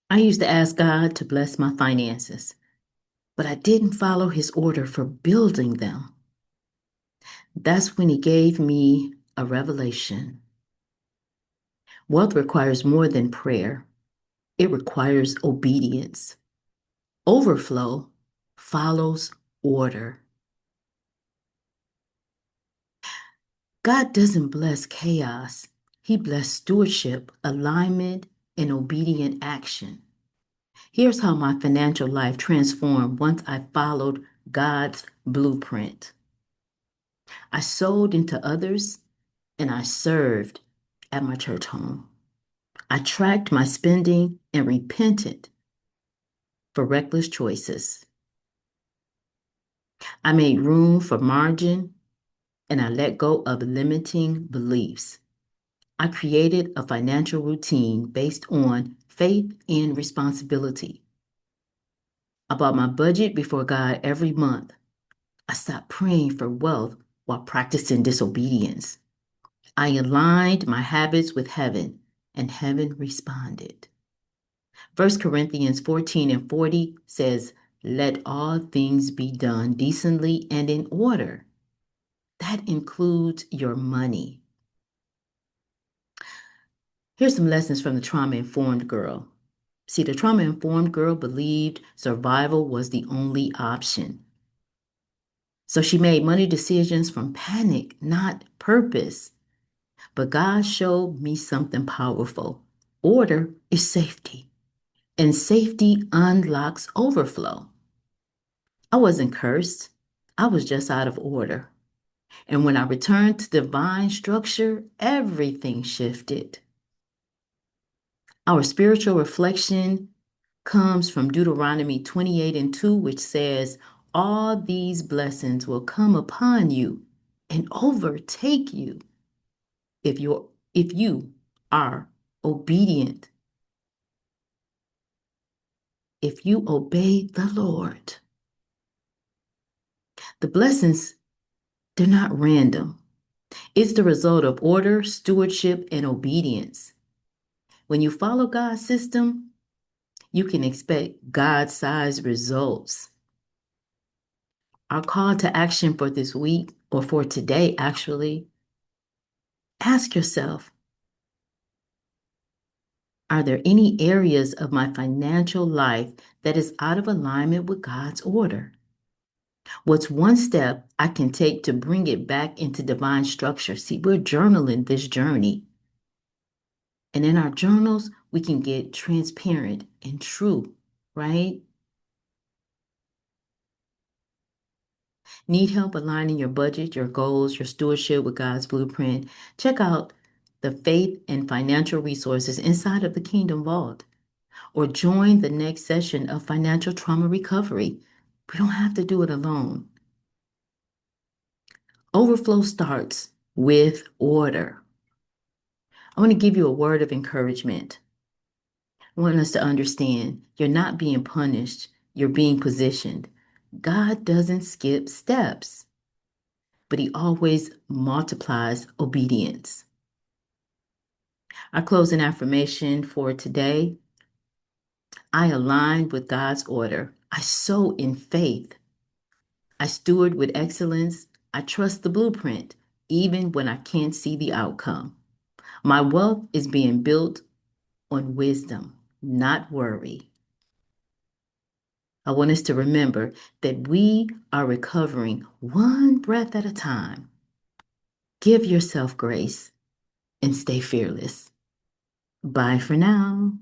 I used to ask God to bless my finances, but I didn't follow his order for building them. That's when he gave me a revelation. Wealth requires more than prayer, it requires obedience. Overflow follows order. God doesn't bless chaos, he bless stewardship, alignment, and obedient action. Here's how my financial life transformed once I followed God's blueprint. I sowed into others and I served at my church home. I tracked my spending and repented for reckless choices. I made room for margin and I let go of limiting beliefs. I created a financial routine based on faith and responsibility. I bought my budget before God every month. I stopped praying for wealth while practicing disobedience. I aligned my habits with heaven, and heaven responded. 1 Corinthians 14 and 40 says, let all things be done decently and in order. That includes your money. Here's some lessons from the trauma informed girl. See, the trauma informed girl believed survival was the only option. So she made money decisions from panic, not purpose. But God showed me something powerful. Order is safety, and safety unlocks overflow. I wasn't cursed, I was just out of order. And when I returned to divine structure, everything shifted. Our spiritual reflection comes from Deuteronomy 28 and 2, which says, all these blessings will come upon you and overtake you if you are obedient, if you obey the Lord. The blessings, they're not random. It's the result of order, stewardship, and obedience. When you follow God's system, you can expect God-sized results. Our call to action for this week, or for today actually, ask yourself, are there any areas of my financial life that is out of alignment with God's order? What's one step I can take to bring it back into divine structure? See, we're journaling this journey. And in our journals, we can get transparent and true, right? Need help aligning your budget, your goals, your stewardship with God's blueprint? Check out the faith and financial resources inside of the Kingdom Vault, or join the next session of financial trauma recovery. We don't have to do it alone. Overflow starts with order. I want to give you a word of encouragement. I want us to understand you're not being punished, you're being positioned. God doesn't skip steps, but He always multiplies obedience. Our closing affirmation for today: I align with God's order. I sow in faith. I steward with excellence. I trust the blueprint, even when I can't see the outcome. My wealth is being built on wisdom, not worry. I want us to remember that we are recovering one breath at a time. Give yourself grace and stay fearless. Bye for now.